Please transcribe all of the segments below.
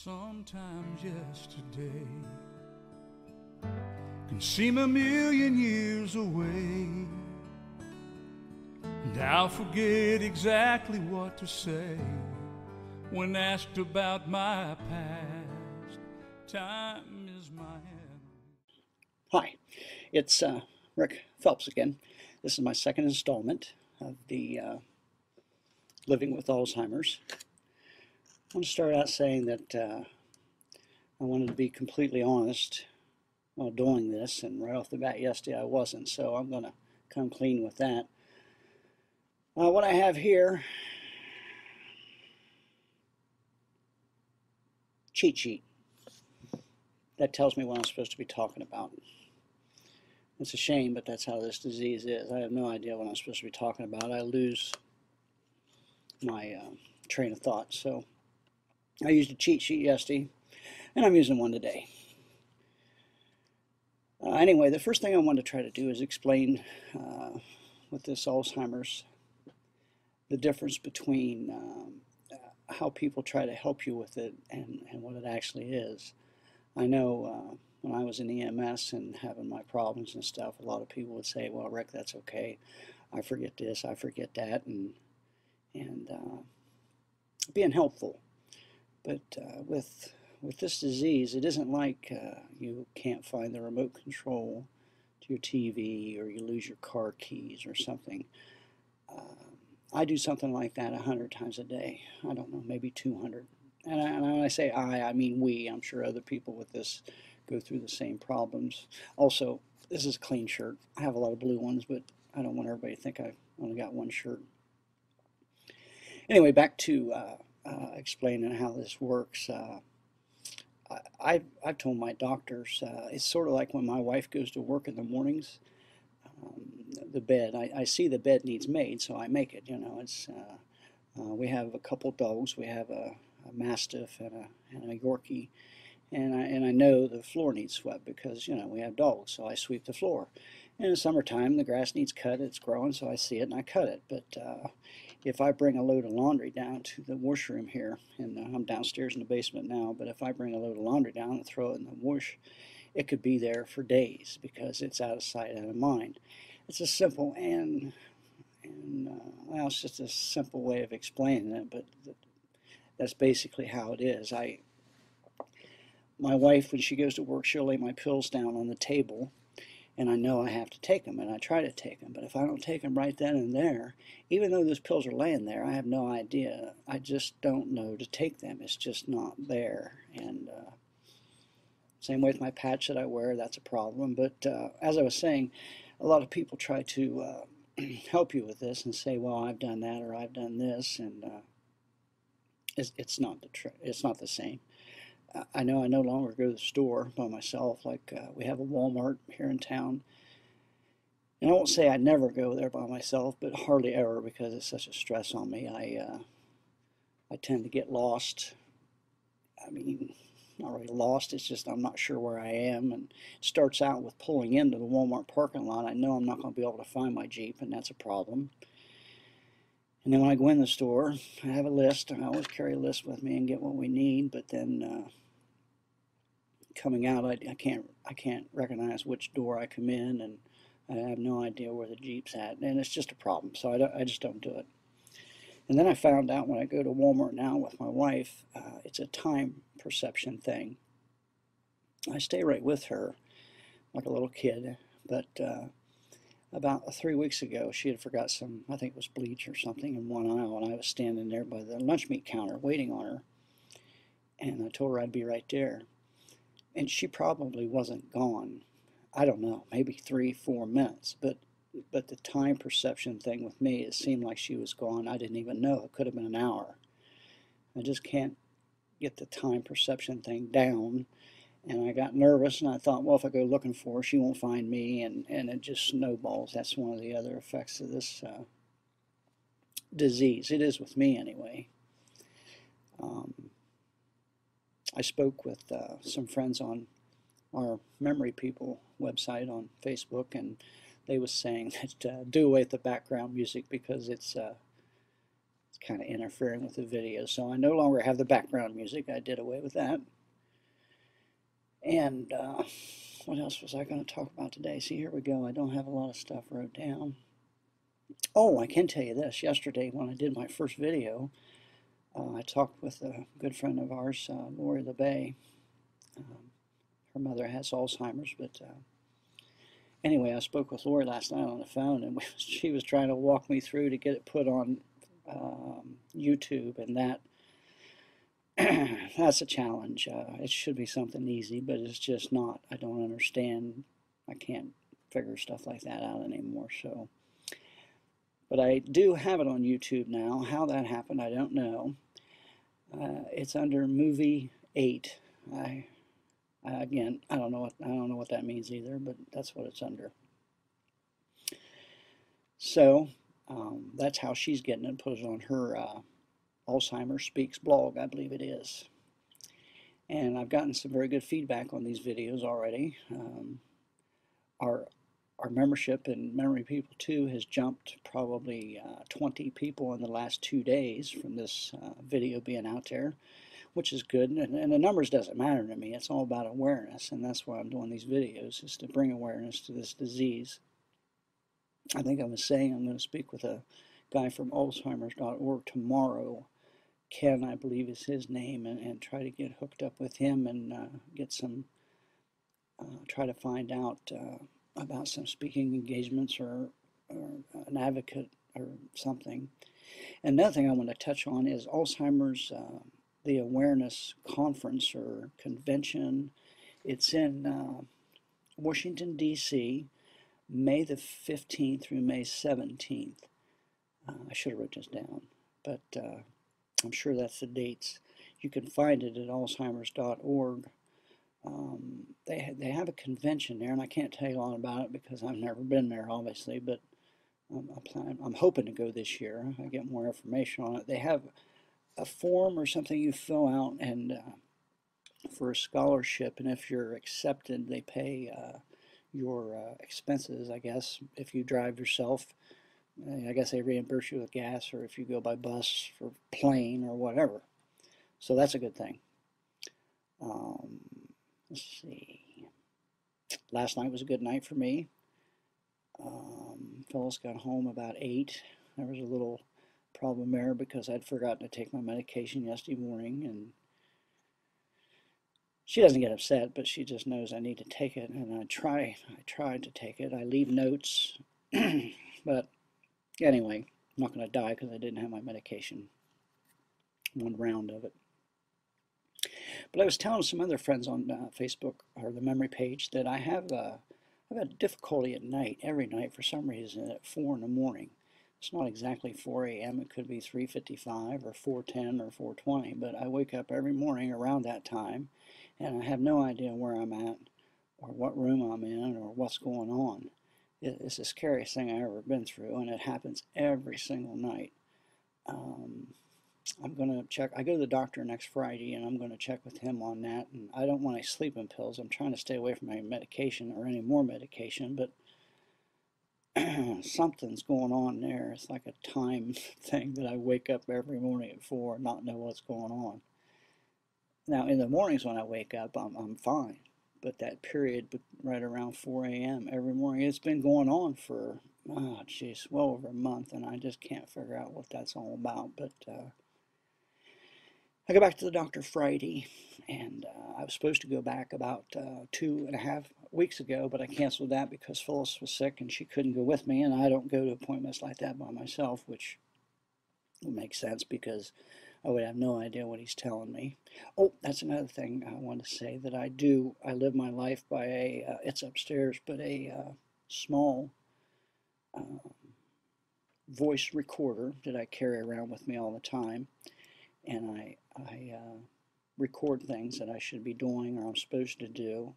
Sometimes yesterday can seem a million years away, and I'll forget exactly what to say when asked about my past. Time is my enemy. Hi, it's Rick Phelps again. This is my second installment of the Living with Alzheimer's. I want to start out saying that I wanted to be completely honest while doing this, and right off the bat yesterday I wasn't, so I'm going to come clean with that. What I have here, cheat sheet. That tells me what I'm supposed to be talking about. It's a shame, but that's how this disease is. I have no idea what I'm supposed to be talking about. I lose my train of thought. So I used a cheat sheet yesterday, and I'm using one today. Anyway, the first thing I want to try to do is explain with this Alzheimer's the difference between how people try to help you with it and what it actually is. I know when I was in EMS and having my problems and stuff, a lot of people would say, well, Rick, that's okay. I forget this, I forget that, and being helpful. But with this disease, it isn't like you can't find the remote control to your TV or you lose your car keys or something. I do something like that 100 times a day. I don't know, maybe 200. And when I say I mean we. I'm sure other people with this go through the same problems. Also, this is a clean shirt. I have a lot of blue ones, but I don't want everybody to think I only got one shirt. Anyway, back to explaining how this works. I've told my doctors, it's sort of like when my wife goes to work in the mornings, the bed, I see the bed needs made, so I make it. You know, it's we have a couple dogs. We have a Mastiff and a Yorkie, and I know the floor needs swept because, you know, we have dogs, so I sweep the floor. And in the summertime, the grass needs cut. It's growing, so I see it and I cut it. But if I bring a load of laundry down to the washroom here, and I'm downstairs in the basement now, but if I bring a load of laundry down and throw it in the wash, it could be there for days because it's out of sight, out of mind. It's a simple well, it's just a simple way of explaining it, but that's basically how it is. My wife, when she goes to work, she'll lay my pills down on the table, and I know I have to take them, and I try to take them. But if I don't take them right then and there, even though those pills are laying there, I have no idea. I just don't know to take them. It's just not there. And same way with my patch that I wear, that's a problem. But as I was saying, a lot of people try to help you with this and say, well, I've done that or I've done this, and it's not the same. I know I no longer go to the store by myself. Like we have a Walmart here in town, and I won't say I never go there by myself, but hardly ever because it's such a stress on me. I tend to get lost. I mean, not really lost. It's just I'm not sure where I am, and it starts out with pulling into the Walmart parking lot. I know I'm not going to be able to find my Jeep, and that's a problem. And then when I go in the store, I have a list. I always carry a list with me and get what we need. But then coming out, I can't recognize which door I come in, and I have no idea where the Jeep's at, and it's just a problem. So I just don't do it. And then I found out when I go to Walmart now with my wife, it's a time perception thing. I stay right with her like a little kid, but about 3 weeks ago, she had forgot some, I think it was bleach or something, in one aisle, and I was standing there by the lunch meat counter waiting on her, and I told her I'd be right there. And she probably wasn't gone, I don't know, maybe 3-4 minutes, but the time perception thing with me, it seemed like she was gone. I didn't even know. It could have been an hour. I just can't get the time perception thing down. And I got nervous, and I thought, well, if I go looking for her, she won't find me, and it just snowballs. That's one of the other effects of this disease. It is with me anyway. I spoke with some friends on our Memory People website on Facebook, and they was saying that do away with the background music because it's kind of interfering with the video. So I no longer have the background music. I did away with that. And what else was I going to talk about today? See, here we go. I don't have a lot of stuff wrote down. Oh, I can tell you this. Yesterday, when I did my first video, I talked with a good friend of ours, Lori LeBay. Her mother has Alzheimer's, but anyway, I spoke with Lori last night on the phone, and she was trying to walk me through to get it put on YouTube, and that's a challenge. It should be something easy, but it's just not. I don't understand. I can't figure stuff like that out anymore. So, but I do have it on YouTube now. How that happened, I don't know. It's under Movie 8. Again, I don't know what that means either, but that's what it's under. So that's how she's getting it. Put it on her Alzheimer's Speaks blog, I believe it is. And I've gotten some very good feedback on these videos already. Our membership in Memory People 2 has jumped probably 20 people in the last 2 days from this video being out there, which is good. And the numbers doesn't matter to me. It's all about awareness, and that's why I'm doing these videos, is to bring awareness to this disease. I think I was saying I'm going to speak with a guy from Alzheimer's.org tomorrow. Ken, I believe, is his name, and try to get hooked up with him and get some, try to find out about some speaking engagements or an advocate or something. And another thing I want to touch on is Alzheimer's, the awareness conference or convention. It's in Washington, D.C., May the 15th through May 17th. I should have wrote this down, but I'm sure that's the dates. You can find it at alzheimers.org. They have a convention there, and I can't tell you a lot about it because I've never been there, obviously, but I'm hoping to go this year. I get more information on it. They have a form or something you fill out and for a scholarship, and if you're accepted, they pay your expenses, I guess. If you drive yourself, I guess they reimburse you with gas, or if you go by bus or plane or whatever. So that's a good thing. Let's see. Last night was a good night for me. Phyllis got home about 8. There was a little problem there because I'd forgotten to take my medication yesterday morning, and she doesn't get upset, but she just knows I need to take it, and I tried to take it. I leave notes, but anyway, I'm not going to die because I didn't have my medication. One round of it. But I was telling some other friends on Facebook or the memory page that I've had difficulty at night, every night for some reason, at 4 in the morning. It's not exactly 4 a.m. It could be 3:55 or 4:10 or 4:20, but I wake up every morning around that time, and I have no idea where I'm at or what room I'm in or what's going on. It's the scariest thing I've ever been through, and it happens every single night. I'm going to check. I go to the doctor next Friday, and I'm going to check with him on that. And I don't want any sleeping pills. I'm trying to stay away from my medication or any more medication, but something's going on there. It's like a time thing that I wake up every morning at 4 and not know what's going on. Now, in the mornings when I wake up, I'm fine. But that period right around 4 a.m. every morning, it's been going on for, oh, geez, well over a month, and I just can't figure out what that's all about. But I go back to the doctor Friday, and I was supposed to go back about 2.5 weeks ago, but I canceled that because Phyllis was sick and she couldn't go with me, and I don't go to appointments like that by myself, which would make sense because I would have no idea what he's telling me. Oh, that's another thing I want to say that I do. I live my life by it's upstairs, but a small voice recorder that I carry around with me all the time. And I record things that I should be doing or I'm supposed to do.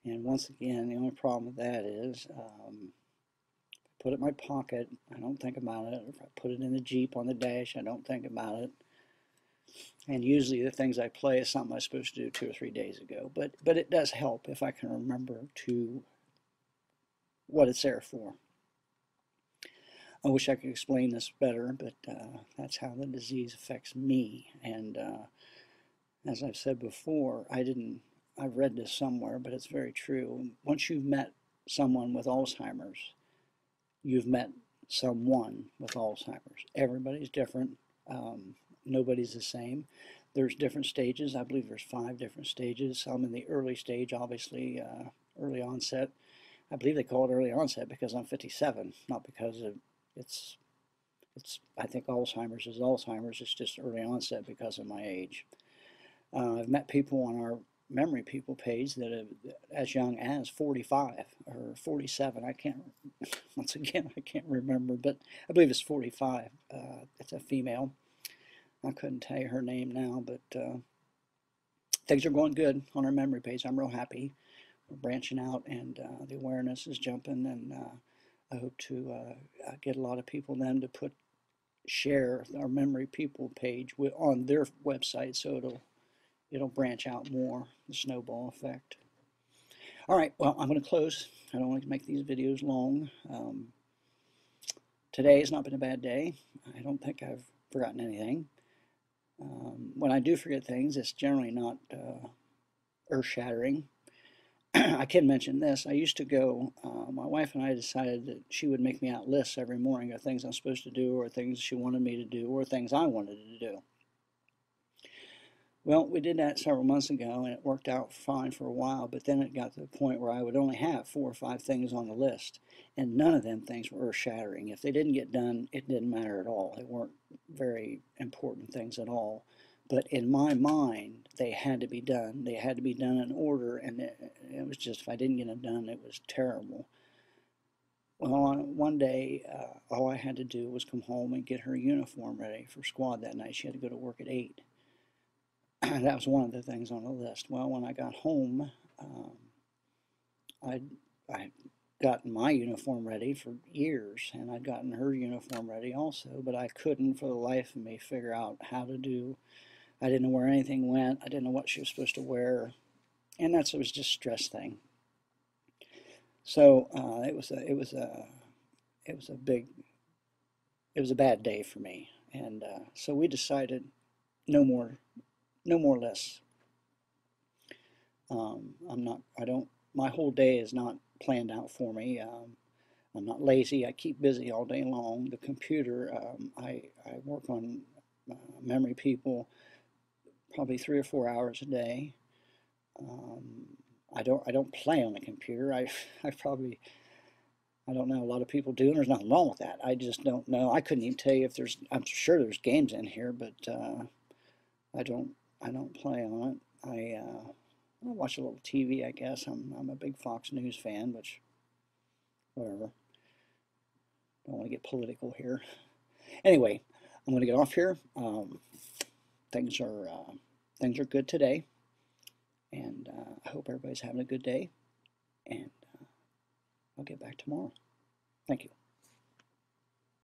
And once again, the only problem with that is if I put it in my pocket, I don't think about it. If I put it in the Jeep on the dash, I don't think about it. And usually the things I play is something I was supposed to do 2 or 3 days ago. But it does help if I can remember to what it's there for. I wish I could explain this better, but that's how the disease affects me. And as I've said before, I've read this somewhere, but it's very true. Once you've met someone with Alzheimer's, you've met someone with Alzheimer's. Everybody's different. Nobody's the same. There's different stages. I believe there's 5 different stages. I'm in the early stage, obviously, early onset. I believe they call it early onset because I'm 57, not because of it's. I think Alzheimer's is Alzheimer's. It's just early onset because of my age. I've met people on our memory people page that are as young as 45 or 47. I can't, once again, I can't remember, but I believe it's 45. It's a female. I couldn't tell you her name now, but things are going good on our memory page. I'm real happy. We're branching out, and the awareness is jumping, and I hope to get a lot of people then to share our memory people page on their website, so it'll branch out more, the snowball effect. All right, well, I'm going to close. I don't want to make these videos long. Today has not been a bad day. I don't think I've forgotten anything. When I do forget things, it's generally not earth-shattering. I can mention this. I used to go, my wife and I decided that she would make me out lists every morning of things I'm supposed to do, or things she wanted me to do, or things I wanted to do. Well, we did that several months ago, and it worked out fine for a while, but then it got to the point where I would only have 4 or 5 things on the list, and none of them things were earth-shattering. If they didn't get done, it didn't matter at all. They weren't very important things at all. But in my mind, they had to be done. They had to be done in order, and it was just, if I didn't get them done, it was terrible. Well, one day, all I had to do was come home and get her uniform ready for squad that night. She had to go to work at 8. That was one of the things on the list. Well, when I got home, I'd gotten my uniform ready for years, and I'd gotten her uniform ready also, but I couldn't for the life of me figure out how to do. I didn't know where anything went. I didn't know what she was supposed to wear, and it was just a stress thing. So it was a bad day for me, and so we decided no more lists. My whole day is not planned out for me. I'm not lazy. I keep busy all day long. The computer, I work on memory people probably 3 or 4 hours a day. I don't play on the computer. I don't know, a lot of people do, and there's nothing wrong with that. I just don't know. I couldn't even tell you if I'm sure there's games in here, but I don't play on it. I watch a little TV, I guess. I'm a big Fox News fan, which, whatever. Don't want to get political here. Anyway, I'm going to get off here. Things are good today, and I hope everybody's having a good day, and I'll get back tomorrow. Thank you.